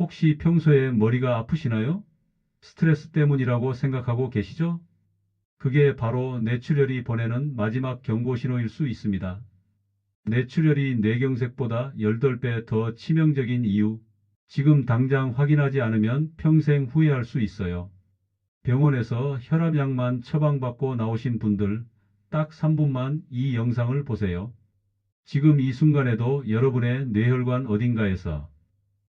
혹시 평소에 머리가 아프시나요? 스트레스 때문이라고 생각하고 계시죠? 그게 바로 뇌출혈이 보내는 마지막 경고 신호일 수 있습니다. 뇌출혈이 뇌경색보다 8배 더 치명적인 이유, 지금 당장 확인하지 않으면 평생 후회할 수 있어요. 병원에서 혈압약만 처방받고 나오신 분들, 딱 3분만 이 영상을 보세요. 지금 이 순간에도 여러분의 뇌혈관 어딘가에서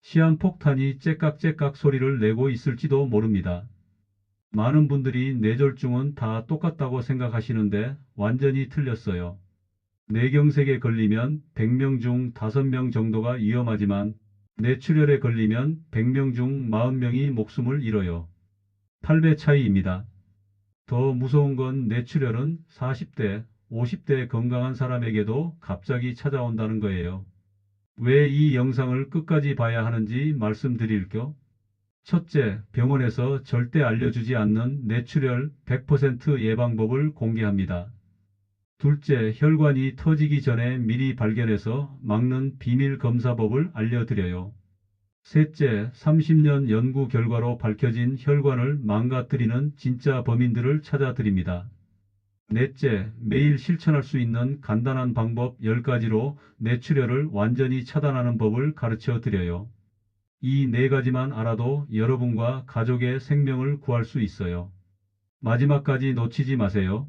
시한폭탄이 째깍째깍 소리를 내고 있을지도 모릅니다. 많은 분들이 뇌졸중은 다 똑같다고 생각하시는데 완전히 틀렸어요. 뇌경색에 걸리면 100명 중 5명 정도가 위험하지만 뇌출혈에 걸리면 100명 중 40명이 목숨을 잃어요. 8배 차이입니다. 더 무서운 건 뇌출혈은 40대, 50대 건강한 사람에게도 갑자기 찾아온다는 거예요. 왜 이 영상을 끝까지 봐야 하는지 말씀드릴게요. 첫째, 병원에서 절대 알려주지 않는 뇌출혈 100% 예방법을 공개합니다. 둘째, 혈관이 터지기 전에 미리 발견해서 막는 비밀 검사법을 알려드려요. 셋째, 30년 연구 결과로 밝혀진 혈관을 망가뜨리는 진짜 범인들을 찾아드립니다. 넷째, 매일 실천할 수 있는 간단한 방법 10가지로 뇌출혈을 완전히 차단하는 법을 가르쳐 드려요. 이 4가지만 알아도 여러분과 가족의 생명을 구할 수 있어요. 마지막까지 놓치지 마세요.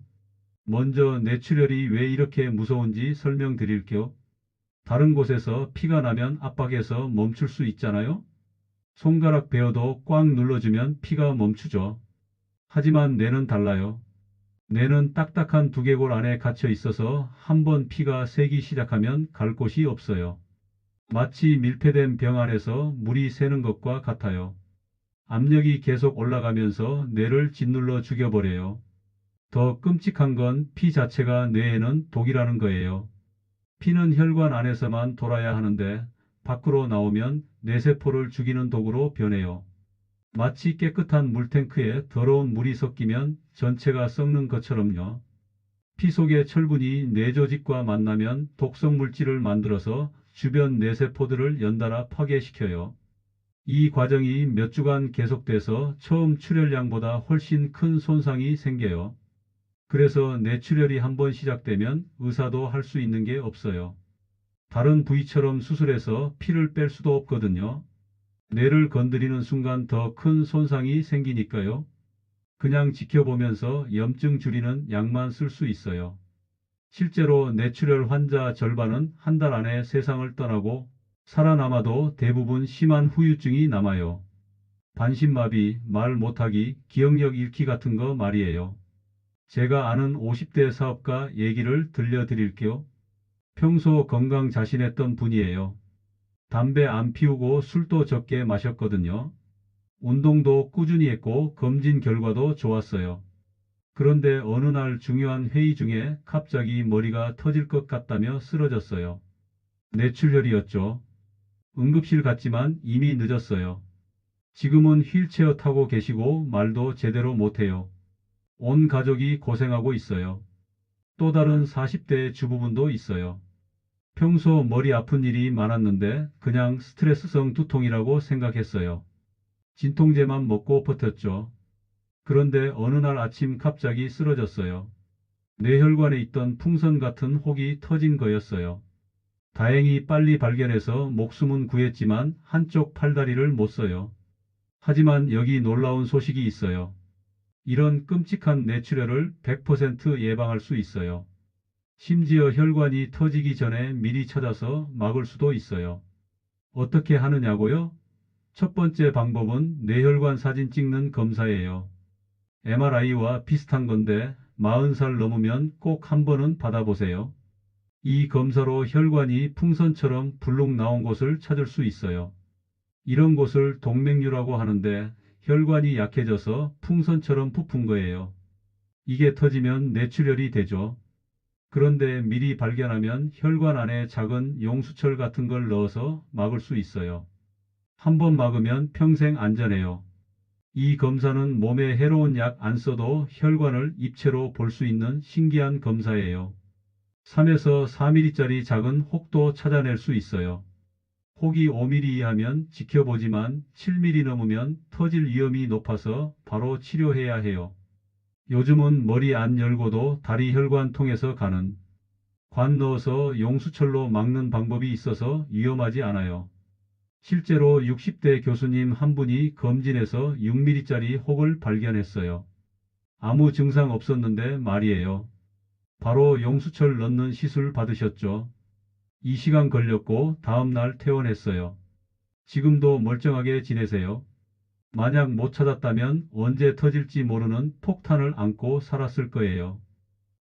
먼저 뇌출혈이 왜 이렇게 무서운지 설명드릴게요. 다른 곳에서 피가 나면 압박해서 멈출 수 있잖아요. 손가락 베어도 꽉 눌러주면 피가 멈추죠. 하지만 뇌는 달라요. 뇌는 딱딱한 두개골 안에 갇혀 있어서 한번 피가 새기 시작하면 갈 곳이 없어요. 마치 밀폐된 병 안에서 물이 새는 것과 같아요. 압력이 계속 올라가면서 뇌를 짓눌러 죽여버려요. 더 끔찍한 건 피 자체가 뇌에는 독이라는 거예요. 피는 혈관 안에서만 돌아야 하는데 밖으로 나오면 뇌세포를 죽이는 독으로 변해요. 마치 깨끗한 물탱크에 더러운 물이 섞이면 전체가 썩는 것처럼요. 피 속의 철분이 뇌조직과 만나면 독성 물질을 만들어서 주변 뇌세포들을 연달아 파괴시켜요. 이 과정이 몇 주간 계속돼서 처음 출혈량보다 훨씬 큰 손상이 생겨요. 그래서 뇌출혈이 한번 시작되면 의사도 할 수 있는 게 없어요. 다른 부위처럼 수술해서 피를 뺄 수도 없거든요. 뇌를 건드리는 순간 더 큰 손상이 생기니까요. 그냥 지켜보면서 염증 줄이는 약만 쓸 수 있어요. 실제로 뇌출혈 환자 절반은 한 달 안에 세상을 떠나고 살아남아도 대부분 심한 후유증이 남아요. 반신마비, 말 못하기, 기억력 잃기 같은 거 말이에요. 제가 아는 50대 사업가 얘기를 들려드릴게요. 평소 건강 자신했던 분이에요. 담배 안 피우고 술도 적게 마셨거든요. 운동도 꾸준히 했고 검진 결과도 좋았어요. 그런데 어느 날 중요한 회의 중에 갑자기 머리가 터질 것 같다며 쓰러졌어요. 뇌출혈이었죠. 응급실 갔지만 이미 늦었어요. 지금은 휠체어 타고 계시고 말도 제대로 못해요. 온 가족이 고생하고 있어요. 또 다른 40대 주부분도 있어요. 평소 머리 아픈 일이 많았는데 그냥 스트레스성 두통이라고 생각했어요. 진통제만 먹고 버텼죠. 그런데 어느 날 아침 갑자기 쓰러졌어요. 뇌혈관에 있던 풍선 같은 혹이 터진 거였어요. 다행히 빨리 발견해서 목숨은 구했지만 한쪽 팔다리를 못 써요. 하지만 여기 놀라운 소식이 있어요. 이런 끔찍한 뇌출혈을 100% 예방할 수 있어요. 심지어 혈관이 터지기 전에 미리 찾아서 막을 수도 있어요. 어떻게 하느냐고요? 첫 번째 방법은 뇌혈관 사진 찍는 검사예요. MRI와 비슷한 건데 40살 넘으면 꼭 한 번은 받아보세요. 이 검사로 혈관이 풍선처럼 불룩 나온 곳을 찾을 수 있어요. 이런 곳을 동맥류라고 하는데 혈관이 약해져서 풍선처럼 부푼 거예요. 이게 터지면 뇌출혈이 되죠. 그런데 미리 발견하면 혈관 안에 작은 용수철 같은 걸 넣어서 막을 수 있어요. 한 번 막으면 평생 안전해요. 이 검사는 몸에 해로운 약 안 써도 혈관을 입체로 볼 수 있는 신기한 검사예요. 3에서 4mm짜리 작은 혹도 찾아낼 수 있어요. 폭이 5mm 이하면 지켜보지만 7mm 넘으면 터질 위험이 높아서 바로 치료해야 해요. 요즘은 머리 안 열고도 다리 혈관 통해서 가는 관 넣어서 용수철로 막는 방법이 있어서 위험하지 않아요. 실제로 60대 교수님 한 분이 검진해서 6mm짜리 혹을 발견했어요. 아무 증상 없었는데 말이에요. 바로 용수철 넣는 시술 받으셨죠. 2시간 걸렸고 다음날 퇴원했어요. 지금도 멀쩡하게 지내세요. 만약 못 찾았다면 언제 터질지 모르는 폭탄을 안고 살았을 거예요.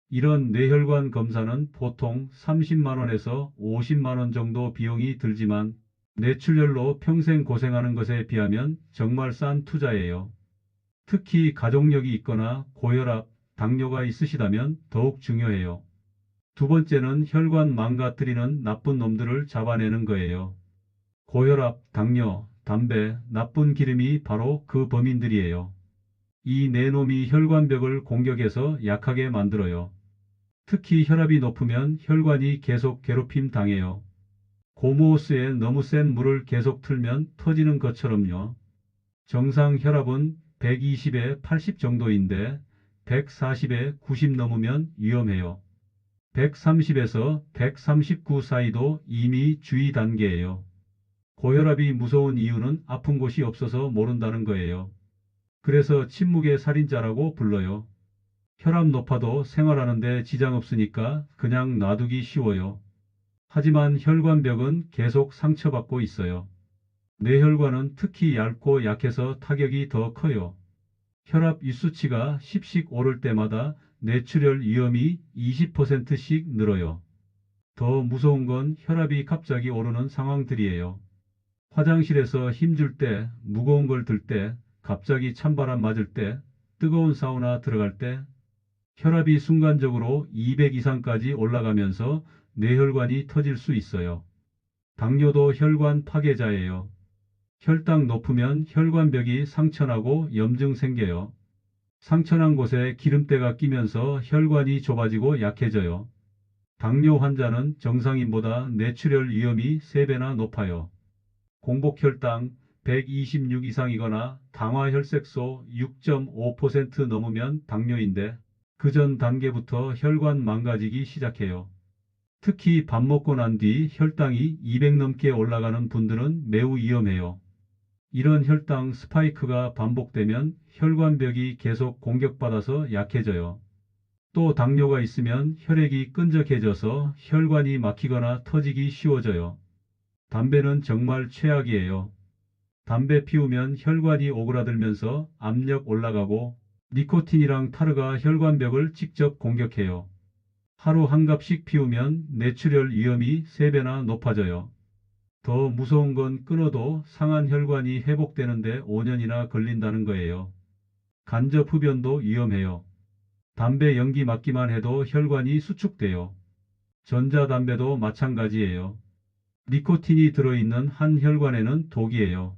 이런 뇌혈관 검사는 보통 30만 원에서 50만 원 정도 비용이 들지만 뇌출혈로 평생 고생하는 것에 비하면 정말 싼 투자예요. 특히 가족력이 있거나 고혈압, 당뇨가 있으시다면 더욱 중요해요. 두 번째는 혈관 망가뜨리는 나쁜 놈들을 잡아내는 거예요. 고혈압, 당뇨, 담배, 나쁜 기름이 바로 그 범인들이에요. 이 네 놈이 혈관벽을 공격해서 약하게 만들어요. 특히 혈압이 높으면 혈관이 계속 괴롭힘 당해요. 고무호스에 너무 센 물을 계속 틀면 터지는 것처럼요. 정상 혈압은 120에 80 정도인데 140에 90 넘으면 위험해요. 130에서 139 사이도 이미 주의 단계예요. 고혈압이 무서운 이유는 아픈 곳이 없어서 모른다는 거예요. 그래서 침묵의 살인자라고 불러요. 혈압 높아도 생활하는데 지장 없으니까 그냥 놔두기 쉬워요. 하지만 혈관벽은 계속 상처받고 있어요. 뇌혈관은 특히 얇고 약해서 타격이 더 커요. 혈압 윗수치가 10씩 오를 때마다 뇌출혈 위험이 20%씩 늘어요. 더 무서운 건 혈압이 갑자기 오르는 상황들이에요. 화장실에서 힘줄 때, 무거운 걸 들 때, 갑자기 찬바람 맞을 때, 뜨거운 사우나 들어갈 때, 혈압이 순간적으로 200 이상까지 올라가면서 뇌혈관이 터질 수 있어요. 당뇨도 혈관 파괴자예요. 혈당 높으면 혈관벽이 상처나고 염증 생겨요. 상처난 곳에 기름때가 끼면서 혈관이 좁아지고 약해져요. 당뇨 환자는 정상인보다 뇌출혈 위험이 3배나 높아요. 공복혈당 126 이상이거나 당화혈색소 6.5% 넘으면 당뇨인데 그 전 단계부터 혈관 망가지기 시작해요. 특히 밥 먹고 난 뒤 혈당이 200 넘게 올라가는 분들은 매우 위험해요. 이런 혈당 스파이크가 반복되면 혈관벽이 계속 공격받아서 약해져요. 또 당뇨가 있으면 혈액이 끈적해져서 혈관이 막히거나 터지기 쉬워져요. 담배는 정말 최악이에요. 담배 피우면 혈관이 오그라들면서 압력 올라가고 니코틴이랑 타르가 혈관벽을 직접 공격해요. 하루 한 갑씩 피우면 뇌출혈 위험이 3배나 높아져요. 더 무서운 건 끊어도 상한 혈관이 회복되는데 5년이나 걸린다는 거예요. 간접 흡연도 위험해요. 담배 연기 맡기만 해도 혈관이 수축돼요. 전자담배도 마찬가지예요. 니코틴이 들어있는 한 혈관에는 독이에요.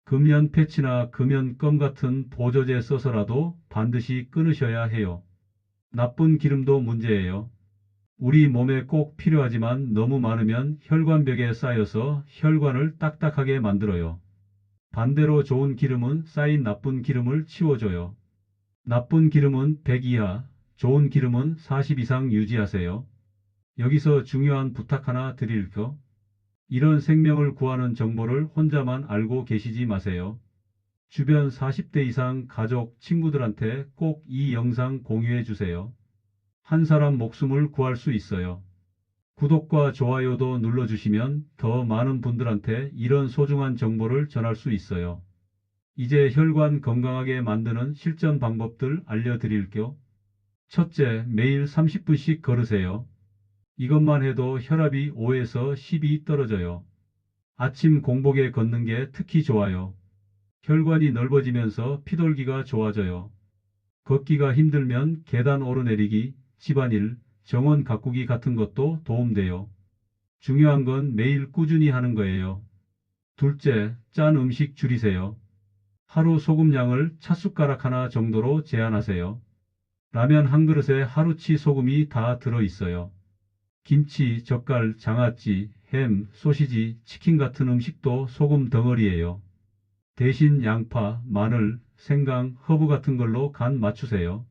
금연 패치나 금연껌 같은 보조제 써서라도 반드시 끊으셔야 해요. 나쁜 기름도 문제예요. 우리 몸에 꼭 필요하지만 너무 많으면 혈관벽에 쌓여서 혈관을 딱딱하게 만들어요. 반대로 좋은 기름은 쌓인 나쁜 기름을 치워줘요. 나쁜 기름은 100 이하, 좋은 기름은 40 이상 유지하세요. 여기서 중요한 부탁 하나 드릴게요. 이런 생명을 구하는 정보를 혼자만 알고 계시지 마세요. 주변 40대 이상 가족, 친구들한테 꼭 이 영상 공유해 주세요. 한 사람 목숨을 구할 수 있어요. 구독과 좋아요도 눌러주시면 더 많은 분들한테 이런 소중한 정보를 전할 수 있어요. 이제 혈관 건강하게 만드는 실전 방법들 알려드릴게요. 첫째, 매일 30분씩 걸으세요. 이것만 해도 혈압이 5에서 10이 떨어져요. 아침 공복에 걷는 게 특히 좋아요. 혈관이 넓어지면서 피돌기가 좋아져요. 걷기가 힘들면 계단 오르내리기, 집안일, 정원 가꾸기 같은 것도 도움돼요. 중요한 건 매일 꾸준히 하는 거예요. 둘째, 짠 음식 줄이세요. 하루 소금량을 찻숟가락 하나 정도로 제한하세요. 라면 한 그릇에 하루치 소금이 다 들어있어요. 김치, 젓갈, 장아찌, 햄, 소시지, 치킨 같은 음식도 소금 덩어리예요. 대신 양파, 마늘, 생강, 허브 같은 걸로 간 맞추세요.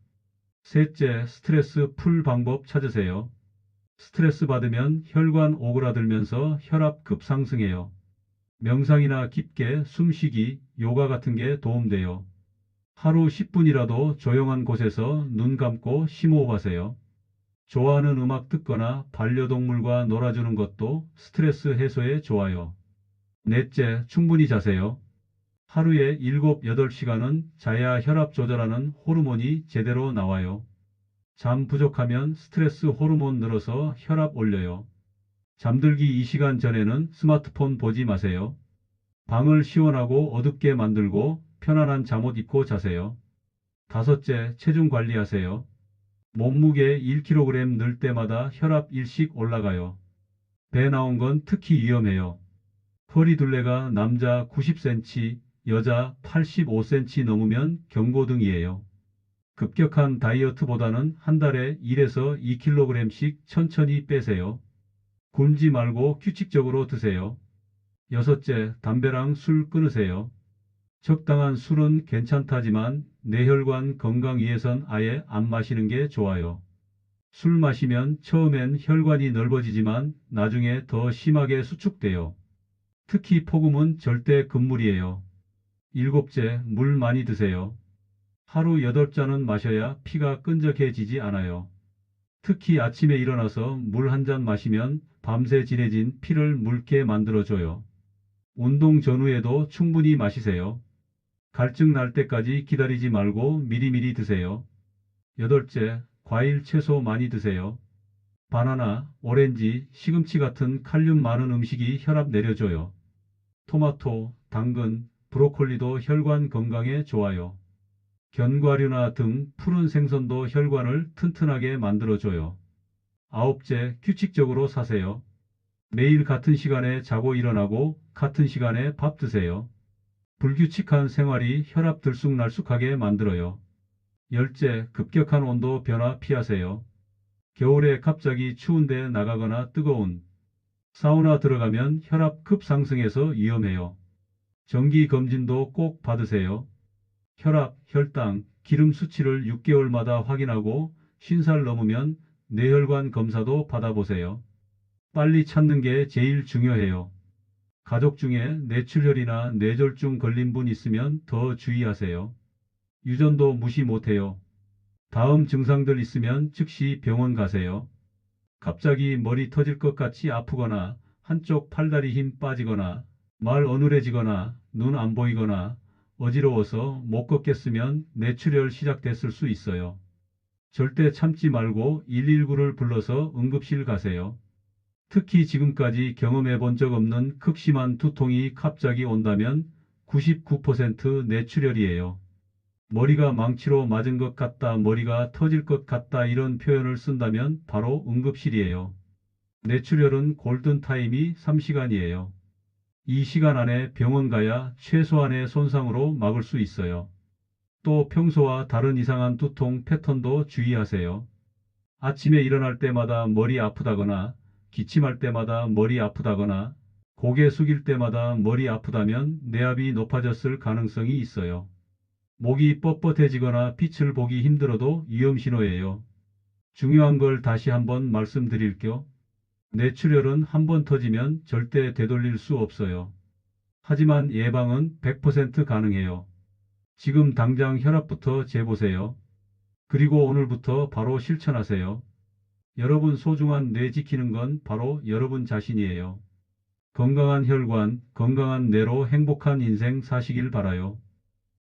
셋째, 스트레스 풀 방법 찾으세요. 스트레스 받으면 혈관 오그라들면서 혈압 급상승해요. 명상이나 깊게 숨쉬기, 요가 같은 게 도움돼요. 하루 10분이라도 조용한 곳에서 눈 감고 심호흡하세요. 좋아하는 음악 듣거나 반려동물과 놀아주는 것도 스트레스 해소에 좋아요. 넷째, 충분히 자세요. 하루에 7, 8시간은 자야 혈압 조절하는 호르몬이 제대로 나와요. 잠 부족하면 스트레스 호르몬 늘어서 혈압 올려요. 잠들기 2시간 전에는 스마트폰 보지 마세요. 방을 시원하고 어둡게 만들고 편안한 잠옷 입고 자세요. 다섯째, 체중 관리하세요. 몸무게 1kg 늘 때마다 혈압 일씩 올라가요. 배 나온 건 특히 위험해요. 허리 둘레가 남자 90cm, 여자 85cm 넘으면 경고등이에요. 급격한 다이어트보다는 한 달에 1에서 2kg씩 천천히 빼세요. 굶지 말고 규칙적으로 드세요. 여섯째, 담배랑 술 끊으세요. 적당한 술은 괜찮다지만 뇌혈관 건강 위해선 아예 안 마시는 게 좋아요. 술 마시면 처음엔 혈관이 넓어지지만 나중에 더 심하게 수축돼요. 특히 폭음은 절대 금물이에요. 일곱째, 물 많이 드세요. 하루 8잔은 마셔야 피가 끈적해지지 않아요. 특히 아침에 일어나서 물 한 잔 마시면 밤새 진해진 피를 묽게 만들어줘요. 운동 전후에도 충분히 마시세요. 갈증 날 때까지 기다리지 말고 미리미리 드세요. 여덟째, 과일 채소 많이 드세요. 바나나, 오렌지, 시금치 같은 칼륨 많은 음식이 혈압 내려줘요. 토마토, 당근, 브로콜리도 혈관 건강에 좋아요. 견과류나 등 푸른 생선도 혈관을 튼튼하게 만들어줘요. 아홉째, 규칙적으로 사세요. 매일 같은 시간에 자고 일어나고 같은 시간에 밥 드세요. 불규칙한 생활이 혈압 들쑥날쑥하게 만들어요. 열째, 급격한 온도 변화 피하세요. 겨울에 갑자기 추운데 나가거나 뜨거운 사우나 들어가면 혈압 급상승해서 위험해요. 정기 검진도 꼭 받으세요. 혈압, 혈당, 기름 수치를 6개월마다 확인하고 50살 넘으면 뇌혈관 검사도 받아보세요. 빨리 찾는 게 제일 중요해요. 가족 중에 뇌출혈이나 뇌졸중 걸린 분 있으면 더 주의하세요. 유전도 무시 못해요. 다음 증상들 있으면 즉시 병원 가세요. 갑자기 머리 터질 것 같이 아프거나 한쪽 팔다리 힘 빠지거나 말 어눌해지거나 눈 안 보이거나 어지러워서 못 걷겠으면 뇌출혈 시작됐을 수 있어요. 절대 참지 말고 119를 불러서 응급실 가세요. 특히 지금까지 경험해 본 적 없는 극심한 두통이 갑자기 온다면 99% 뇌출혈이에요. 머리가 망치로 맞은 것 같다, 머리가 터질 것 같다 이런 표현을 쓴다면 바로 응급실이에요. 뇌출혈은 골든타임이 3시간이에요. 이 시간 안에 병원 가야 최소한의 손상으로 막을 수 있어요. 또 평소와 다른 이상한 두통 패턴도 주의하세요. 아침에 일어날 때마다 머리 아프다거나 기침할 때마다 머리 아프다거나 고개 숙일 때마다 머리 아프다면 뇌압이 높아졌을 가능성이 있어요. 목이 뻣뻣해지거나 빛을 보기 힘들어도 위험신호예요. 중요한 걸 다시 한번 말씀드릴게요. 뇌출혈은 한번 터지면 절대 되돌릴 수 없어요. 하지만 예방은 100% 가능해요. 지금 당장 혈압부터 재보세요. 그리고 오늘부터 바로 실천하세요. 여러분 소중한 뇌 지키는 건 바로 여러분 자신이에요. 건강한 혈관, 건강한 뇌로 행복한 인생 사시길 바라요.